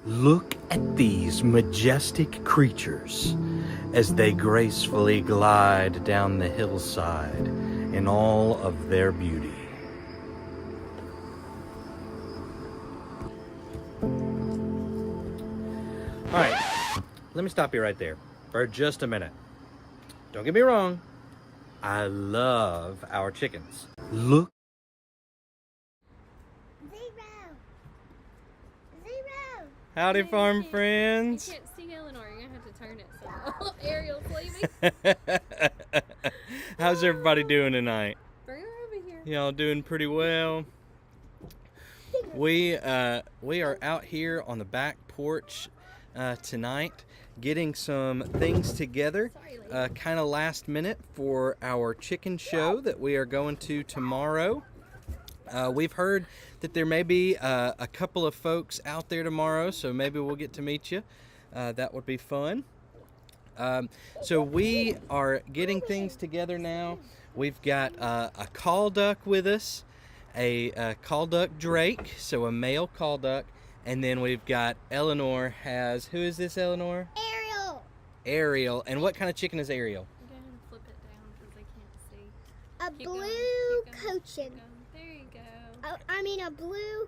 Look at these majestic creatures as they gracefully glide down the hillside in all of their beauty. All right, let me stop you right there for just a minute. Don't get me wrong, I love our chickens. Look. Zero. Howdy, farm friends. You can't see Eleanor. You're gonna have to turn it so Ariel's leaving. How's everybody doing tonight? Bring her over here. Y'all doing pretty well. We are out here on the back porch tonight, getting some things together, kind of last minute for our chicken show that we are going to tomorrow. We've heard that there may be a couple of folks out there tomorrow, so maybe we'll get to meet you. That would be fun. So we are getting things together now. We've got a call duck with us, a call duck drake, so a male call duck, and then we've got Eleanor has, who is this, Eleanor? Ariel. Ariel. And what kind of chicken is Ariel? I'm going to flip it down because I can't see. A Keep blue going, keep going, cochin. keep going. There you go. I mean a blue,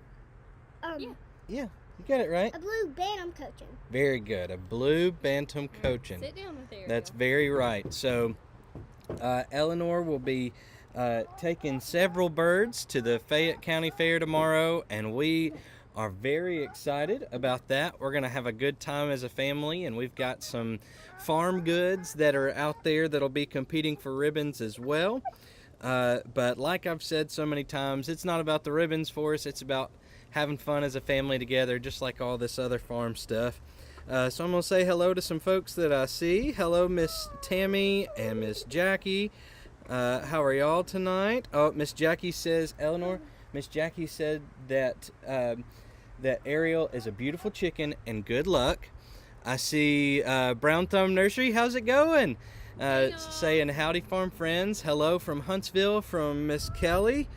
Yeah, you got it right. a blue bantam cochin. Very good. A blue bantam cochin. Sit down with Ariel. That's very right. So Eleanor will be taking several birds to the Fayette County Fair tomorrow, and we are very excited about that. We're going to have a good time as a family, and we've got some farm goods that are out there that'll be competing for ribbons as well. But like I've said so many times, it's not about the ribbons for us. It's about having fun as a family together, just like all this other farm stuff. So I'm going to say hello to some folks that I see. Hello, Miss Tammy and Miss Jackie. How are y'all tonight? Oh, Miss Jackie says, Eleanor, Miss Jackie said that that Ariel is a beautiful chicken and good luck. I see Brown Thumb Nursery. How's it going? Saying howdy, farm friends. Hello from Huntsville from Miss Kelly.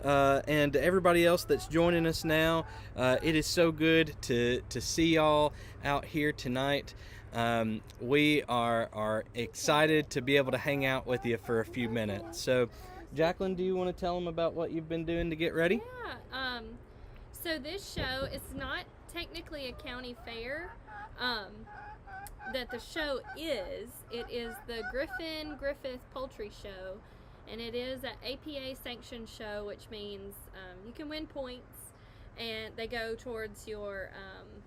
And to everybody else that's joining us now, it is so good to see y'all out here tonight. We are excited to be able to hang out with you for a few minutes. So, Jacqueline, do you want to tell them about what you've been doing to get ready? Yeah. So this show is not technically a county fair. That the show is. It is the Griffith Poultry Show. And it is an APA sanctioned show, which means you can win points, and they go towards your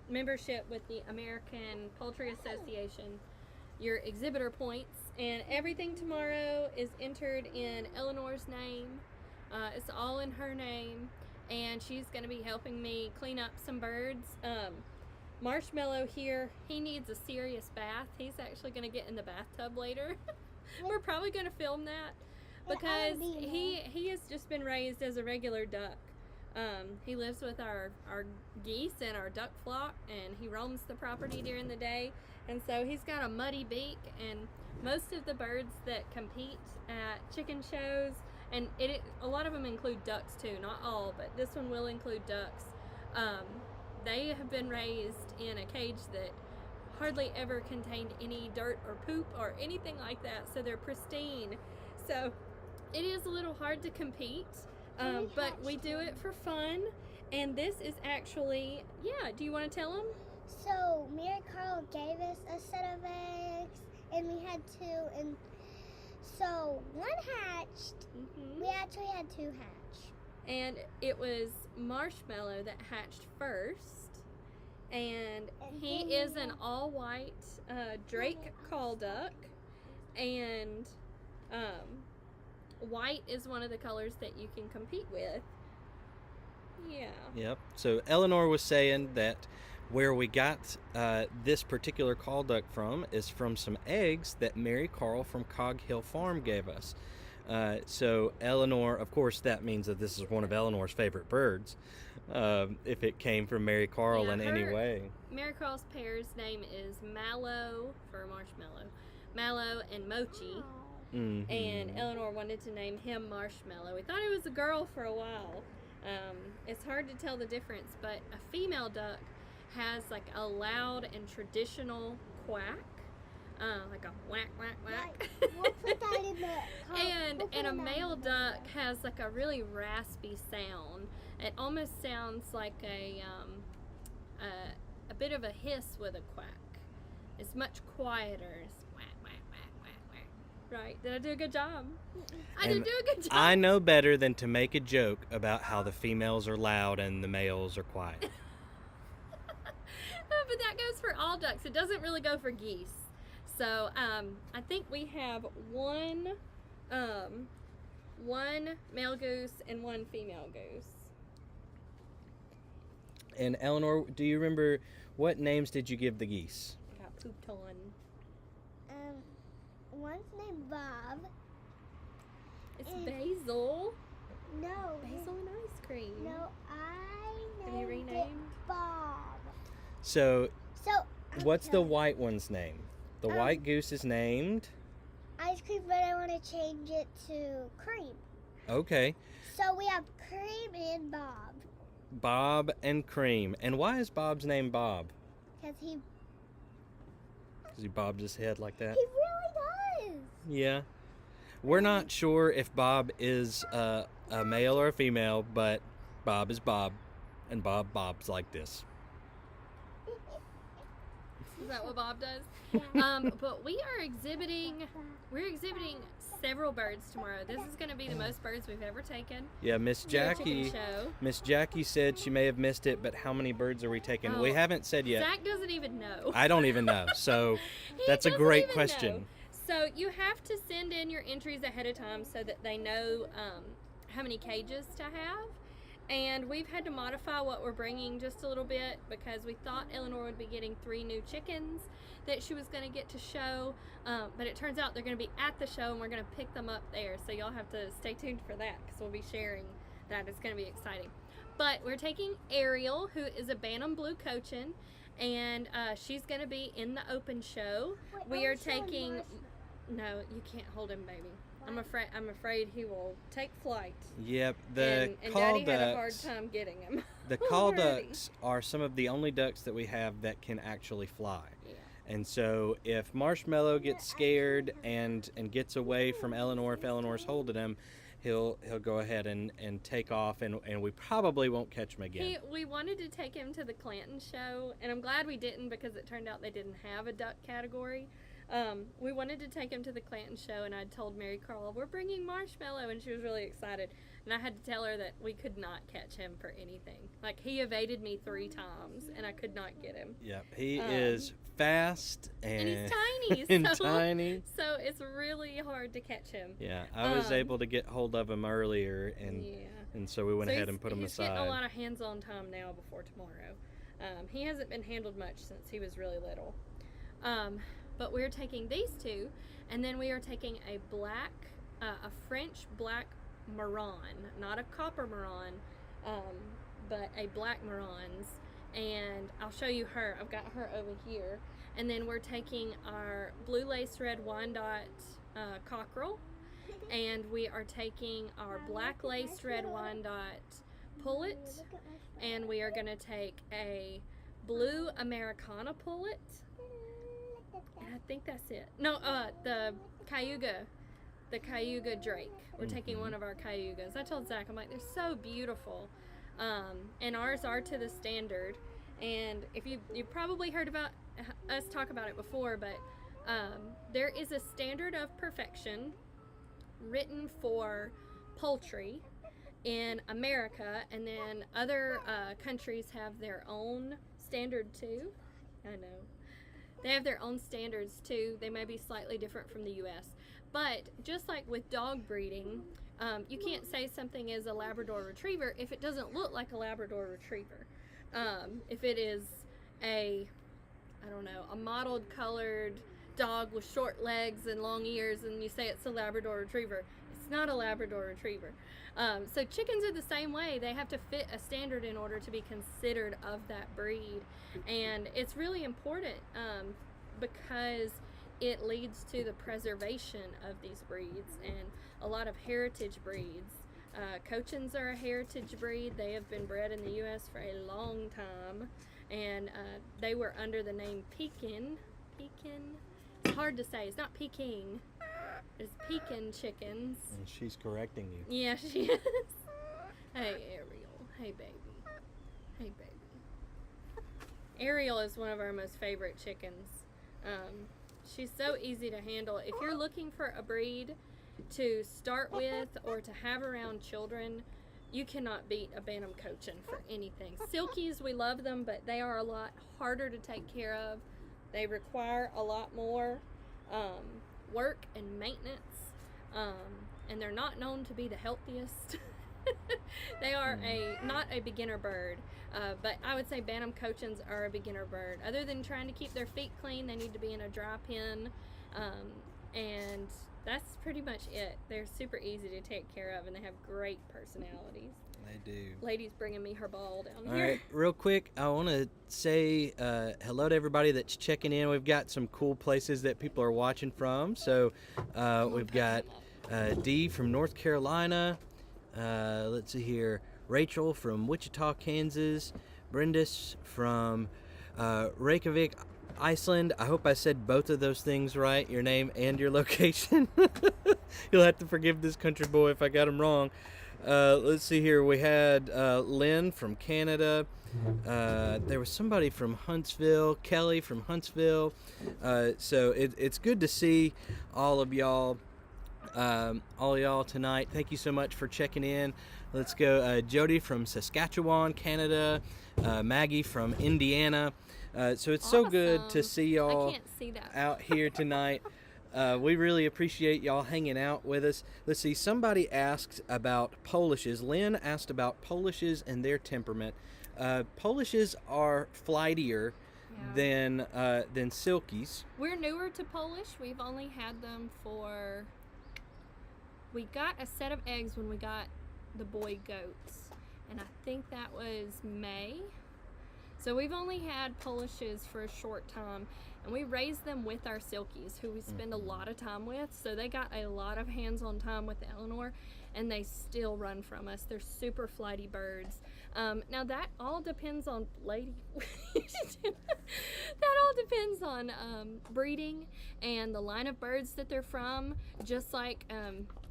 membership with the American Poultry Association, your exhibitor points, and everything tomorrow is entered in Eleanor's name. It's all in her name, and she's going to be helping me clean up some birds. Marshmallow here, he needs a serious bath. He's actually going to get in the bathtub later. We're probably going to film that. Because he has just been raised as a regular duck. He lives with our geese and our duck flock, and he roams the property during the day. And so he's got a muddy beak, and most of the birds that compete at chicken shows, and a lot of them include ducks too, not all, but this one will include ducks. They have been raised in a cage that hardly ever contained any dirt or poop or anything like that, so they're pristine. So it is a little hard to compete, but we do it for fun. And this is actually, do you want to tell them? So Mary Carl gave us a set of eggs, and we had two, and so one hatched. Mm-hmm. We actually had two hatch. And it was Marshmallow that hatched first, and he is an all-white Drake call duck, and white is one of the colors that you can compete with. Yeah. Yep. So Eleanor was saying that where we got this particular call duck from is from some eggs that Mary Carl from Cog Hill Farm gave us. So Eleanor, of course, that means that this is one of Eleanor's favorite birds, if it came from Mary Carl in any way. Mary Carl's pair's name is Mallow, for Marshmallow, Mallow and Mochi. Mm-hmm. And Eleanor wanted to name him Marshmallow. We thought it was a girl for a while. It's hard to tell the difference, but a female duck has like a loud and traditional quack, like a whack whack whack. We'll put that in the and a male duck has like a really raspy sound. It almost sounds like a bit of a hiss with a quack. It's much quieter. It's whack whack whack whack whack. Right? Did I do a good job? I did do a good job. I know better than to make a joke about how the females are loud and the males are quiet. But that goes for all ducks. It doesn't really go for geese. So I think we have one male goose and one female goose. And Eleanor, do you remember what names did you give the geese? Got pooped on. One's named Bob. It's And- Basil. No. Basil and ice cream. No, I Have you named it renamed? Bob. So, So. what's the white one's name? The white goose is named? Ice cream, but I want to change it to cream. Okay. So we have Cream and Bob. Bob and Cream. And why is Bob's name Bob? Because he Does he bob his head like that? really does. Yeah. We're not sure if Bob is a male or a female, but Bob is Bob, and Bob bobs like this. Is that what Bob does? But we're exhibiting several birds tomorrow. This is going to be the most birds we've ever taken. Yeah, Miss to a chicken Jackie. show. Miss Jackie said she may have missed it, but how many birds are we taking? We Oh, haven't said yet. Zach doesn't even know. I don't even know. So He that's a doesn't great even question. know. So you have to send in your entries ahead of time so that they know how many cages to have. And we've had to modify what we're bringing just a little bit because we thought Eleanor would be getting 3 new chickens that she was going to get to show. But it turns out they're going to be at the show and we're going to pick them up there. So y'all have to stay tuned for that because we'll be sharing that. It's going to be exciting. But we're taking Ariel, who is a Bantam Blue Cochin, and she's going to be in the open show. We are taking... No, you can't hold him, baby. I'm afraid he will take flight. Yep, And the call Daddy had a hard ducks. time getting him. The call already. ducks are some of the only ducks that we have that can actually fly. Yeah. And so if Marshmallow gets scared and gets away from Eleanor, if Eleanor's holding him, he'll go ahead and take off, and we probably won't catch him again. We wanted to take him to the Clanton show, and I'm glad we didn't because it turned out they didn't have a duck category. We wanted to take him to the Clanton show, and I told Mary Carl, we're bringing Marshmallow, and she was really excited. And I had to tell her that we could not catch him for anything. Like, he evaded me 3 times, and I could not get him. Yep, he is fast And he's tiny, and so, tiny. so it's really hard to catch him. Yeah, I was able to get hold of him earlier, and Yeah. and so we went ahead and put him he's aside. getting a lot of hands-on time now before tomorrow. He hasn't been handled much since he was really little. But we're taking these 2, and then we are taking a French black Marron, not a copper Marron, but a black Marron's. And I'll show you her. I've got her over here. And then we're taking our blue lace red Wyandotte cockerel, and we are taking our black lace red Wyandotte pullet, and we are going to take a blue Americana pullet. And I think that's it. No, the Cayuga Drake. We're taking one of our Cayugas. I told Zach, I'm like, they're so beautiful. And ours are to the standard. And if you've probably heard about us talk about it before, but there is a standard of perfection written for poultry in America, and then other countries have their own standard too. I know. They have their own standards too. They may be slightly different from the U.S. But just like with dog breeding, you can't say something is a Labrador Retriever if it doesn't look like a Labrador Retriever. If it is a mottled colored dog with short legs and long ears, and you say it's a Labrador Retriever, it's not a Labrador Retriever. So chickens are the same way. They have to fit a standard in order to be considered of that breed. And it's really important because it leads to the preservation of these breeds and a lot of heritage breeds. Cochins are a heritage breed. They have been bred in the U.S. for a long time. and they were under the name Pekin. It's hard to say. It's not Peking. It's Pekin chickens. And she's correcting you. Yeah, she is. Hey, Ariel. Hey, baby. Hey, baby. Ariel is one of our most favorite chickens. She's so easy to handle. If you're looking for a breed to start with or to have around children, you cannot beat a Bantam Cochin for anything. Silkies, we love them, but they are a lot harder to take care of. They require a lot more work and maintenance, and they're not known to be the healthiest. They are not a beginner bird, but I would say Bantam Cochins are a beginner bird. Other than trying to keep their feet clean, they need to be in a dry pen, and that's pretty much it. They're super easy to take care of, and they have great personalities. They do. Lady's bringing me her ball down All here. right, real quick, I want to say hello to everybody that's checking in. We've got some cool places that people are watching from. So we've got Dee from North Carolina. Let's see here. Rachel from Wichita, Kansas. Brendis from Reykjavik, Iceland. I hope I said both of those things right, your name and your location. You'll have to forgive this country boy if I got them wrong. Let's see here. We had Lynn from Canada. There was somebody from Huntsville, Kelly from Huntsville. So it's good to see all of y'all tonight. Thank you so much for checking in. Let's go. Jody from Saskatchewan, Canada. Maggie from Indiana. So it's so good to see y'all out here tonight. We really appreciate y'all hanging out with us. Let's see, somebody asked about Polishes. Lynn asked about Polishes and their temperament. Polishes are flightier than Silkies. We're newer to Polish. We've only had them we got a set of eggs when we got the boy goats, and I think that was May. So we've only had Polishes for a short time, and we raised them with our Silkies, who we spend a lot of time with. So they got a lot of hands-on time with Eleanor, and they still run from us. They're super flighty birds. Now that all depends on that all depends on breeding and the line of birds that they're from. Just like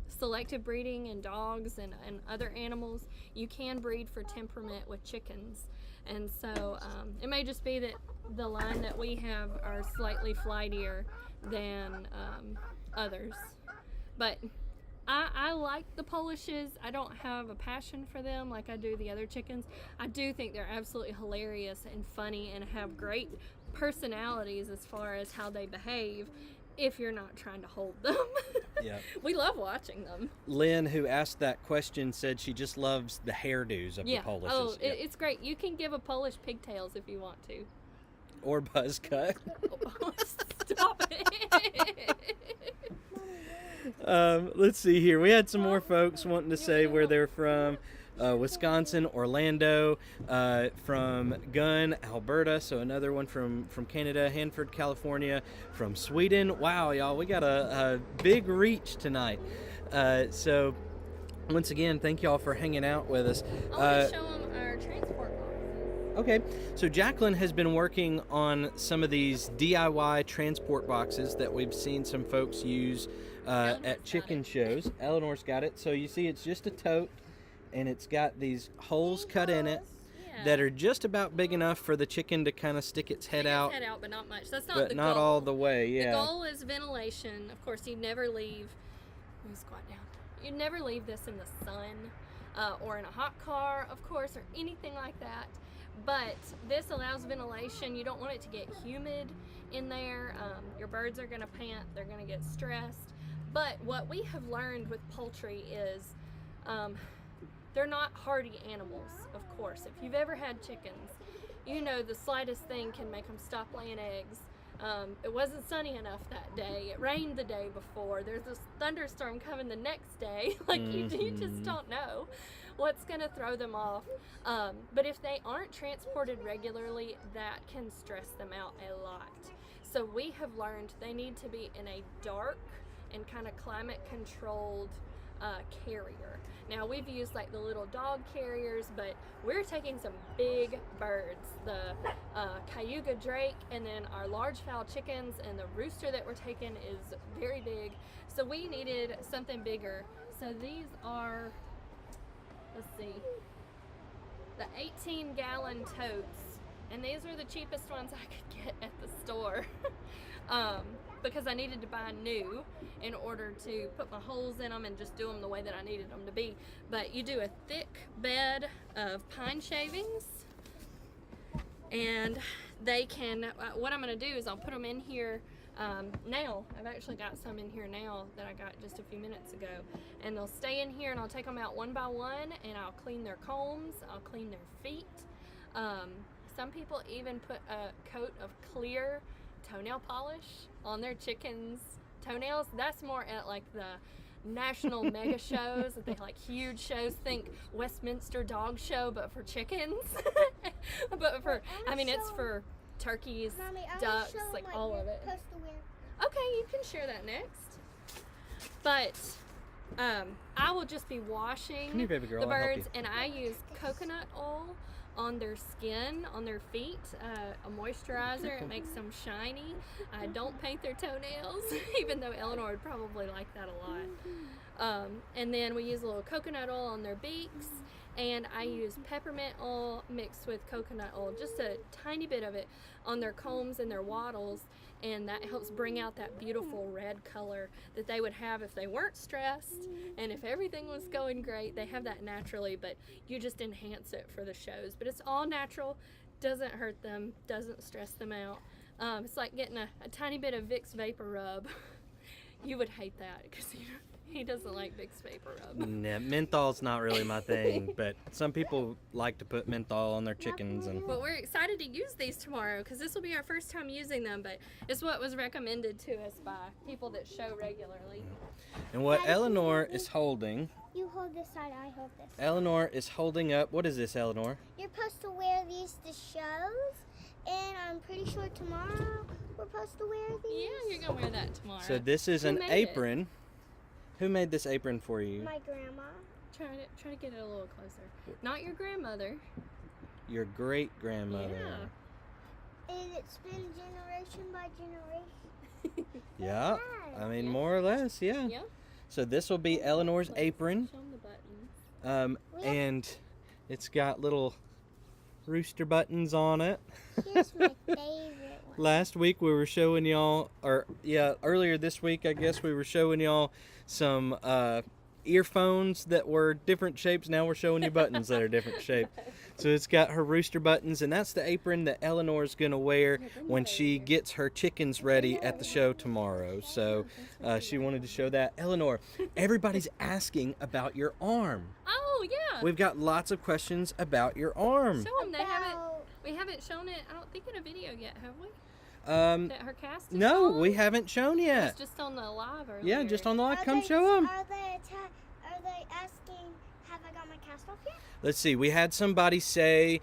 selective breeding in dogs and other animals, you can breed for temperament with chickens. And so it may just be that the line that we have are slightly flightier than others. But I like the Polishes. I don't have a passion for them like I do the other chickens. I do think they're absolutely hilarious and funny and have great personalities as far as how they behave if you're not trying to hold them. Yeah. We love watching them. Lynn, who asked that question, said she just loves the hairdos of the Polishes. Oh, it's great. You can give a Polish pigtails if you want to. Or buzz cut. Stop it. Let's see here. We had some more folks wanting to say where they're from. Wisconsin, Orlando, from Gunn, Alberta, so another one from Canada, Hanford, California, from Sweden. Wow, y'all, we got a big reach tonight. So once again, thank y'all for hanging out with us. I want to show them our transport boxes. Okay, so Jacqueline has been working on some of these DIY transport boxes that we've seen some folks use at chicken shows. Eleanor's got it. So you see it's just a tote, and it's got these holes cut in it that are just about big enough for the chicken to kind of stick its head out. But not much. That's not but the not goal. all the way, yeah. The goal is ventilation. Of course, you never leave. Let me squat down. You never leave this in the sun or in a hot car, of course, or anything like that. But this allows ventilation. You don't want it to get humid in there. Your birds are going to pant. They're going to get stressed. But what we have learned with poultry is they're not hardy animals, of course. If you've ever had chickens, you know the slightest thing can make them stop laying eggs. It wasn't sunny enough that day. It rained the day before. There's this thunderstorm coming the next day. Like you just don't know what's going to throw them off. But if they aren't transported regularly, that can stress them out a lot. So we have learned they need to be in a dark and kind of climate controlled carrier. Now we've used like the little dog carriers, but we're taking some big birds. The Cayuga drake, and then our large fowl chickens, and the rooster that we're taking is very big. So we needed something bigger. So these are, let's see, the 18-gallon totes, and these are the cheapest ones I could get at the store. Because I needed to buy new in order to put my holes in them and just do them the way that I needed them to be. But you do a thick bed of pine shavings, and they can, what I'm going to do is I'll put them in here now. I've actually got some in here now that I got just a few minutes ago, and they'll stay in here, and I'll take them out one by one, and I'll clean their combs, I'll clean their feet. Some people even put a coat of clear toenail polish on their chickens' toenails. That's more at like the national mega shows, that they like huge shows. Think Westminster Dog Show, but for chickens. But for, I mean, it's for turkeys, Mommy, ducks, like all of it. Okay, you can share that next. But I will just be washing Come here, baby girl, the I'll help birds, you. and I use coconut oil on their skin, on their feet, a moisturizer. It makes them shiny. I don't paint their toenails, even though Eleanor would probably like that a lot. And then we use a little coconut oil on their beaks, and I use peppermint oil mixed with coconut oil, just a tiny bit of it, on their combs and their wattles, and that helps bring out that beautiful red color that they would have if they weren't stressed, and if everything was going great. They have that naturally, but you just enhance it for the shows. But it's all natural, doesn't hurt them, doesn't stress them out. It's like getting a tiny bit of Vicks Vapor Rub. You would hate that because he doesn't like Vicks Vapor Rub. Nah, menthol's not really my thing, but some people like to put menthol on their chickens. And But we're excited to use these tomorrow because this will be our first time using them, but it's what was recommended to us by people that show regularly. And what Daddy, Eleanor can you- is holding, You hold this side, I hold this. Eleanor is holding up, what is this, Eleanor? You're supposed to wear these to shows, and I'm pretty sure tomorrow we're supposed to wear these. Yeah, you're gonna wear that tomorrow. So this is Who an made it? apron. Who made this apron for you? My grandma. Try to get it a little closer. Not your grandmother. Your great grandmother. And it's been generation by generation. Yeah. Yes. I mean, more or less, yeah. Yeah. So this will be Eleanor's apron, Show 'em the buttons. and it's got little rooster buttons on it. Here's my favorite one. Last week we were showing y'all, earlier this week I guess we were showing y'all some earphones that were different shapes. Now we're showing you buttons that are different shape. So it's got her rooster buttons, and that's the apron that Eleanor's gonna wear when she gets her chickens ready at the show tomorrow. So she wanted to show that. Eleanor, everybody's asking about your arm. Oh yeah. We've got lots of questions about your arm. Show them. About- We haven't shown it. I don't think in a video yet, have we? That her cast. Is No, on? we haven't shown It was yet. just on the live earlier. Yeah, just on the live. Are Come they- show them. Are they asking, have I got my cast off yet? Let's see. We had somebody say,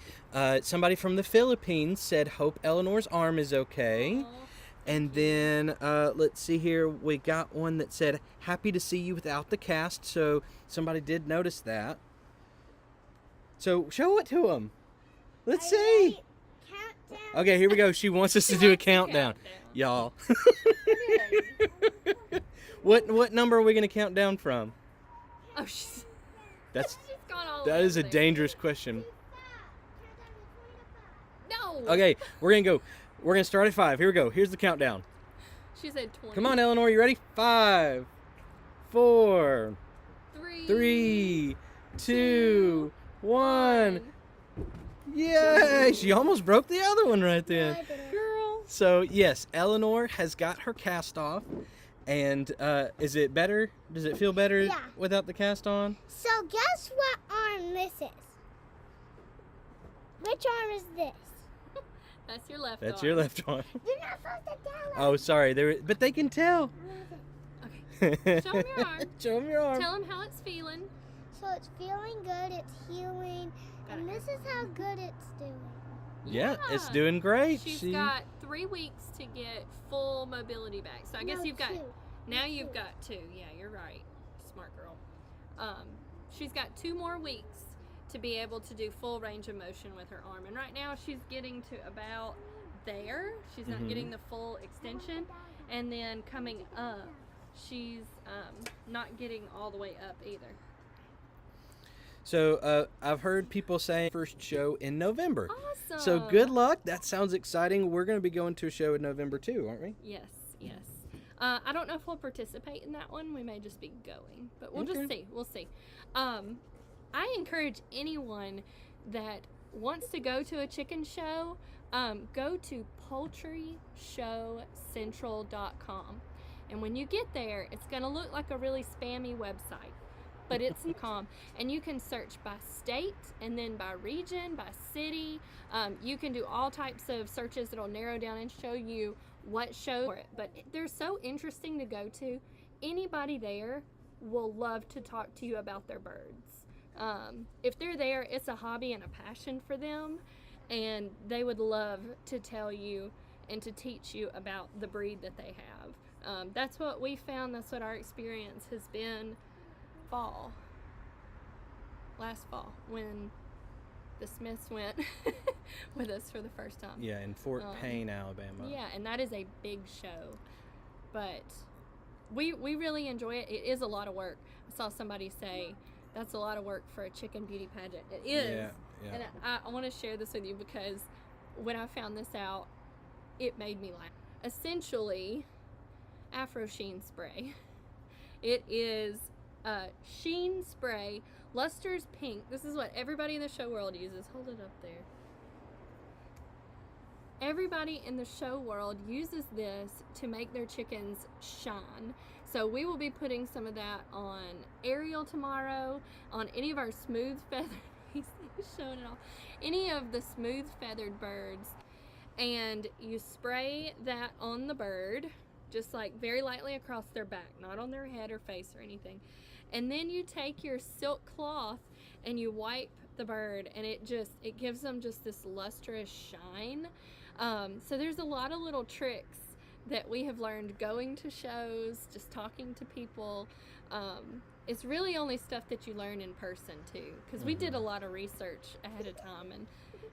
somebody from the Philippines said, "Hope Eleanor's arm is okay." Aw. And then let's see here. We got one that said, "Happy to see you without the cast." So somebody did notice that. So show it to them. Let's Are you see. ready? Countdown. Okay, here we go. She wants us to do a countdown, y'all. What number are we gonna count down from? Oh, she's That's she's gone all the that way is a up there. dangerous question. Countdown to 25. No. Okay, we're gonna go. We're gonna start at 5. Here we go. Here's the countdown. She said 20. Come on, Eleanor. You ready? 5, 4, 3, 3, 2, 1. Yay! She almost broke the other one right No, then. I didn't. Girl. So yes, Eleanor has got her cast off, and is it better? Does it feel better Yeah. without the cast on? So guess what arm this is? Which arm is this? That's your left That's arm. your left arm. You're not supposed to tell us. Oh, sorry. But they can tell. Okay. Show 'em your arm. Show 'em your arm. Tell them how it's feeling. So it's feeling good, it's healing, and this is how good it's doing. Yeah, it's doing great. She's got 3 weeks to get full mobility back. So I guess No, you've got, 2. now you've got 2. Yeah, you're right. Smart girl. She's got 2 more weeks to be able to do full range of motion with her arm. And right now she's getting to about there. She's not getting the full extension. And then coming up, she's not getting all the way up either. So I've heard people say first show in November. Awesome. So good luck. That sounds exciting. We're going to be going to a show in November too, aren't we? Yes. I don't know if we'll participate in that one. We may just be going, but we'll just see. We'll see. I encourage anyone that wants to go to a chicken show, go to poultryshowcentral.com. And when you get there, it's going to look like a really spammy website, but it's .com. And you can search by state and then by region, by city. You can do all types of searches that'll narrow down and show you what show for it. But they're so interesting to go to. Anybody there will love to talk to you about their birds. If they're there, it's a hobby and a passion for them, and they would love to tell you and to teach you about the breed that they have. That's what we found. That's what our experience has been last fall, when the Smiths went with us for the first time. Yeah, in Fort Payne, Alabama. Yeah, and that is a big show, but we really enjoy it. It is a lot of work. I saw somebody say that's a lot of work for a chicken beauty pageant. It is. Yeah. And I want to share this with you because when I found this out, it made me laugh. Essentially, Afro Sheen spray. It is sheen spray, Luster's pink. This is what everybody in the show world uses. Hold it up there. Everybody in the show world uses this to make their chickens shine. So we will be putting some of that on Ariel tomorrow, on any of our smooth feathered, he's showing it off, any of the smooth feathered birds. And you spray that on the bird, just like very lightly across their back, not on their head or face or anything. And then you take your silk cloth and you wipe the bird, and it gives them just this lustrous shine. So there's a lot of little tricks that we have learned going to shows, just talking to people. It's really only stuff that you learn in person too, because we did a lot of research ahead of time, and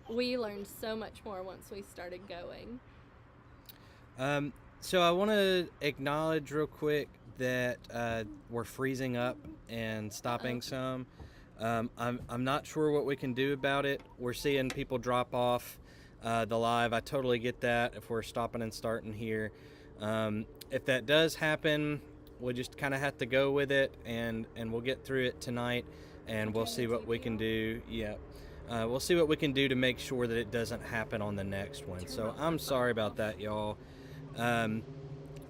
we learned so much more once we started going. So I want to acknowledge real quick that we're freezing up and stopping some. I'm not sure what we can do about it. We're seeing people drop off the live. I totally get that if we're stopping and starting here. If that does happen, we'll just kind of have to go with it, and we'll get through it tonight, and we'll see what we can do. Yeah. We'll see what we can do to make sure that it doesn't happen on the next one. So I'm sorry about that, y'all.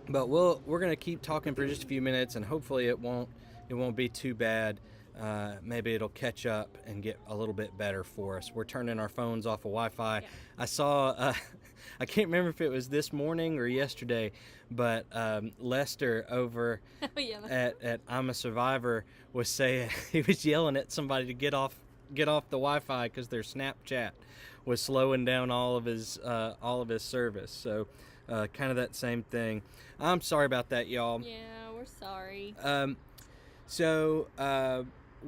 But we're gonna keep talking for just a few minutes, and hopefully it won't be too bad. Maybe it'll catch up and get a little bit better for us. We're turning our phones off of Wi-Fi. Yeah. I saw, I can't remember if it was this morning or yesterday, but Lester over at I'm a Survivor was saying, he was yelling at somebody to get off the Wi-Fi because their Snapchat was slowing down all of his service. So kind of that same thing. I'm sorry about that, y'all. Yeah, we're sorry. So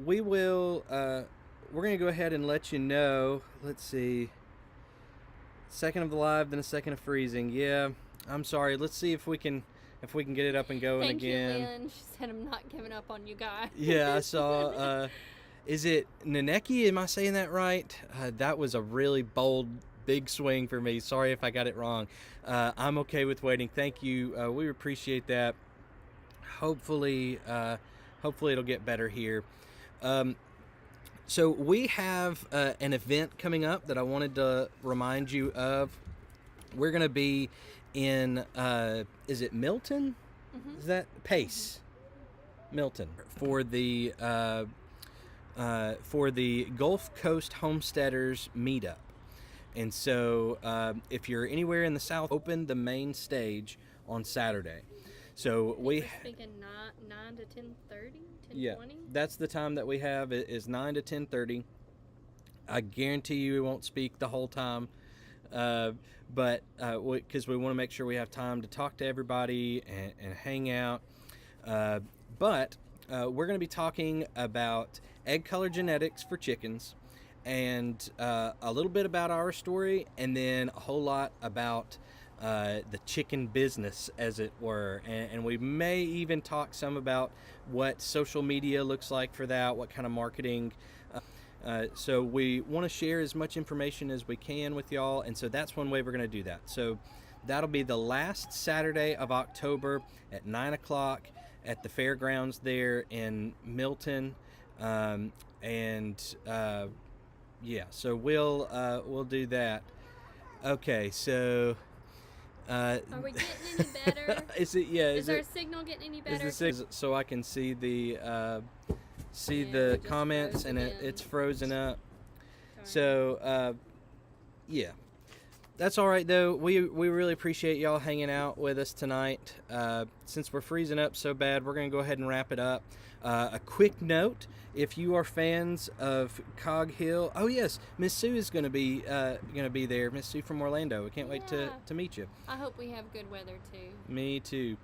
we will. We're gonna go ahead and let you know. Let's see. Second of the live, then a second of freezing. Yeah, I'm sorry. Let's see if we can get it up and going again. Thank you, Lynn. She said I'm not giving up on you guys. Yeah, I saw. Is it Naneki? Am I saying that right? That was a really bold, big swing for me. Sorry if I got it wrong. I'm okay with waiting. Thank you. We appreciate that. Hopefully it'll get better here. So we have an event coming up that I wanted to remind you of. We're going to be in, is it Milton? Mm-hmm. Is that Pace? Mm-hmm. Milton for the Gulf Coast Homesteaders meetup. And so if you're anywhere in the South, open the main stage on Saturday. So we're speaking 9 to 10:30, 10:20? Yeah, that's the time that we have is 9 to 10:30. I guarantee you we won't speak the whole time, but because we want to make sure we have time to talk to everybody and hang out. But we're going to be talking about egg color genetics for chickens, and a little bit about our story, and then a whole lot about the chicken business, as it were. And we may even talk some about what social media looks like for that, what kind of marketing. So we want to share as much information as we can with y'all, and so that's one way we're going to do that. So that'll be the last Saturday of October at 9 o'clock at the fairgrounds there in Milton. Yeah, so we'll do that. Okay, so Are we getting any better? is it? Yeah, Is our signal getting any better? So I can see the we the just comments, froze and again. it's frozen up. Darn. So yeah, that's all right though. We really appreciate y'all hanging out with us tonight. Since we're freezing up so bad, we're gonna go ahead and wrap it up. A quick note: if you are fans of Cog Hill, oh yes, Miss Sue is gonna be there. Miss Sue from Orlando. We can't wait Yeah. to meet you. I hope we have good weather too. Me too.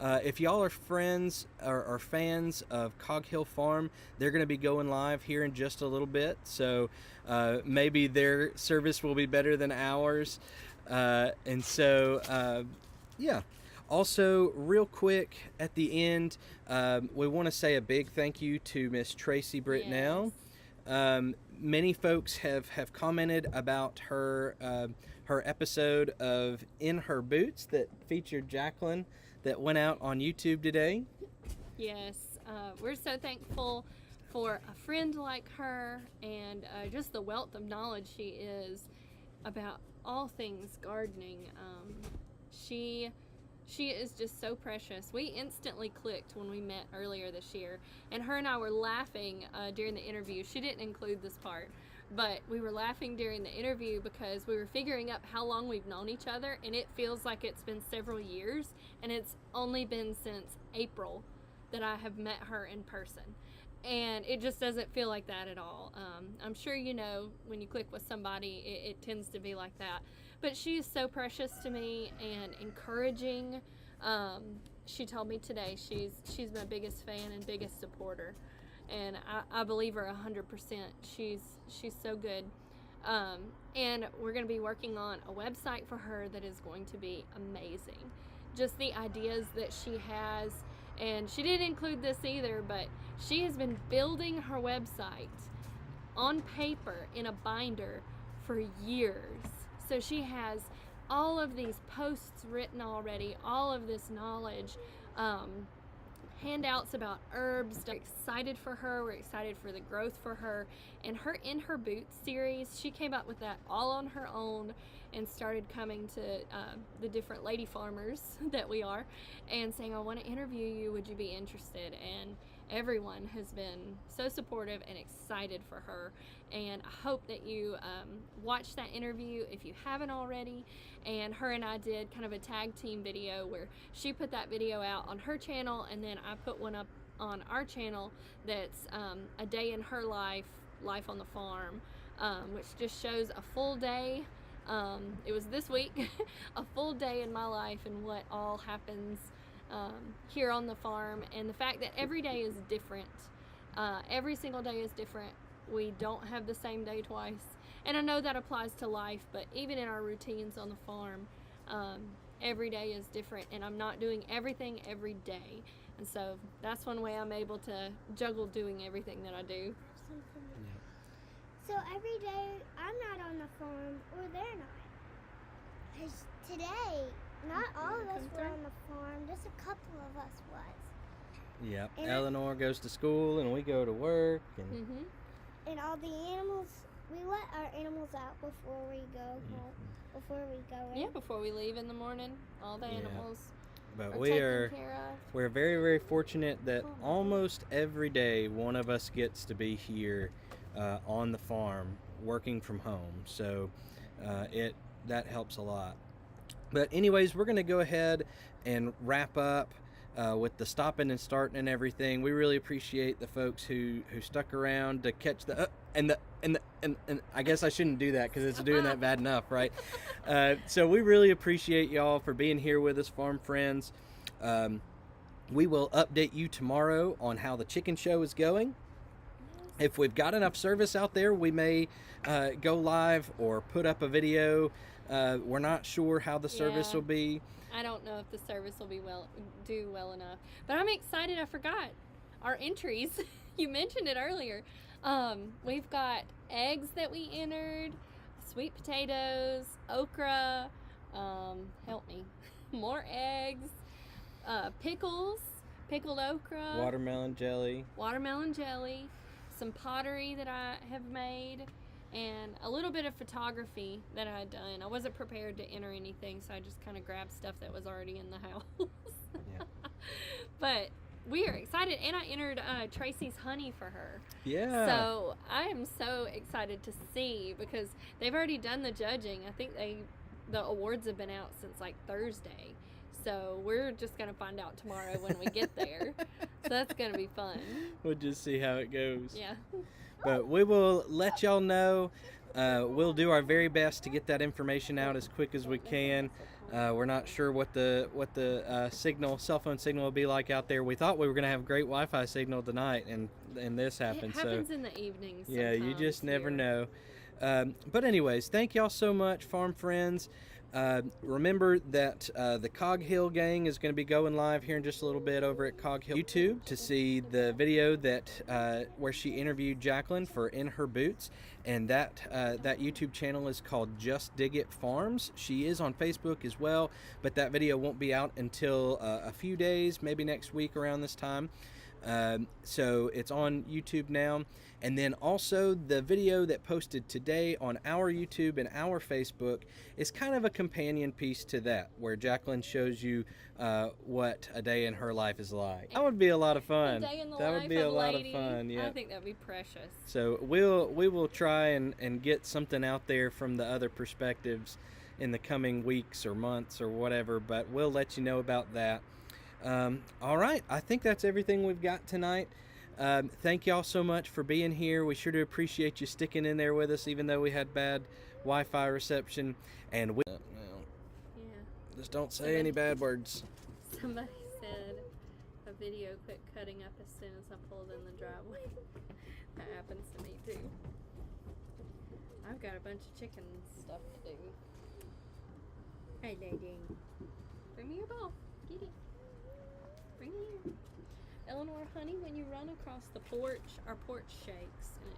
If y'all are friends or fans of Cog Hill Farm, they're going to be going live here in just a little bit. So maybe their service will be better than ours. Yeah. Also, real quick at the end, we want to say a big thank you to Miss Tracy Britnell. Many folks have commented about her episode of In Her Boots that featured Jacqueline, that went out on YouTube today. Yes, we're so thankful for a friend like her, and just the wealth of knowledge she is about all things gardening. She is just so precious. We instantly clicked when we met earlier this year, and her and I were laughing during the interview. She didn't include this part, but we were laughing during the interview because we were figuring out how long we've known each other, and it feels like it's been several years, and it's only been since April that I have met her in person. And it just doesn't feel like that at all. I'm sure you know when you click with somebody, it tends to be like that. But she is so precious to me and encouraging. She told me today she's my biggest fan and biggest supporter, and I believe her 100%. She's so good. And we're going to be working on a website for her that is going to be amazing. Just the ideas that she has, and she didn't include this either, but she has been building her website on paper in a binder for years. So she has all of these posts written already, all of this knowledge, handouts about herbs. We're excited for her. We're excited for the growth for her. And her In Her Boots series, she came up with that all on her own and started coming to the different lady farmers that we are and saying, I want to interview you. Would you be interested? And everyone has been so supportive and excited for her. And I hope that you watch that interview if you haven't already. And her and I did kind of a tag team video where she put that video out on her channel, and then I put one up on our channel that's a day in her life on the farm, which just shows a full day. It was this week, a full day in my life and what all happens here on the farm, and the fact that every day is different. Every single day is different. We don't have the same day twice. And I know that applies to life, but even in our routines on the farm, every day is different, and I'm not doing everything every day. And so that's one way I'm able to juggle doing everything that I do. So every day I'm not on the farm, or they're not. Because today, not all of us were on the farm, just a couple of us was. Yep. And Eleanor goes to school, and we go to work, and And all the animals, we let our animals out before we go home, before we go in. Yeah, before we leave in the morning, all the animals but are we taken are care of. we're very, very fortunate that almost every day one of us gets to be here on the farm working from home. So that helps a lot. But anyways, we're going to go ahead and wrap up with the stopping and starting and everything. We really appreciate the folks who stuck around to catch the and I guess I shouldn't do that because it's doing that bad enough, right? So we really appreciate y'all for being here with us, farm friends. We will update you tomorrow on how the chicken show is going. If we've got enough service out there, we may go live or put up a video. We're not sure how the service Yeah. will be. I don't know if the service will be do well enough, but I'm excited. I forgot our entries. You mentioned it earlier. We've got eggs that we entered, sweet potatoes, okra. Help me, more eggs, pickles, pickled okra, Watermelon jelly. some pottery that I have made, and a little bit of photography that I had done. I wasn't prepared to enter anything, so I just kind of grabbed stuff that was already in the house. Yeah. But we are excited, and I entered Tracy's honey for her. Yeah. So I am so excited to see, because they've already done the judging. I think the awards have been out since like Thursday. So we're just going to find out tomorrow when we get there. So that's going to be fun. We'll just see how it goes. Yeah. But we will let y'all know. We'll do our very best to get that information out as quick as we can. We're not sure what the cell phone signal will be like out there. We thought we were going to have great Wi-Fi signal tonight, and this happened. It happens in the evenings. Yeah, you just never here. know. But anyways, thank y'all so much, farm friends. Remember that the Cog Hill gang is going to be going live here in just a little bit over at Cog Hill YouTube to see the video that where she interviewed Jacqueline for In Her Boots, and that YouTube channel is called Just Dig It Farms. She is on Facebook as well, but that video won't be out until a few days, maybe next week around this time. So it's on YouTube now. And then also the video that posted today on our YouTube and our Facebook is kind of a companion piece to that, where Jacqueline shows you what a day in her life is like. That would be a lot of fun. A day in the That life would be a of lot lady. of fun. Yeah. I think that'd be precious. So we will try and get something out there from the other perspectives in the coming weeks or months or whatever, but we'll let you know about that. All right, I think that's everything we've got tonight. Thank y'all so much for being here. We sure do appreciate you sticking in there with us, even though we had bad Wi-Fi reception. And Yeah. just don't say any bad words. Somebody said a video quit cutting up as soon as I pulled in the driveway. That happens to me too. I've got a bunch of chicken stuff to do. Hey, lady. Bring me your ball. Get it. Bring it here. Eleanor, honey, when you run across the porch, our porch shakes and it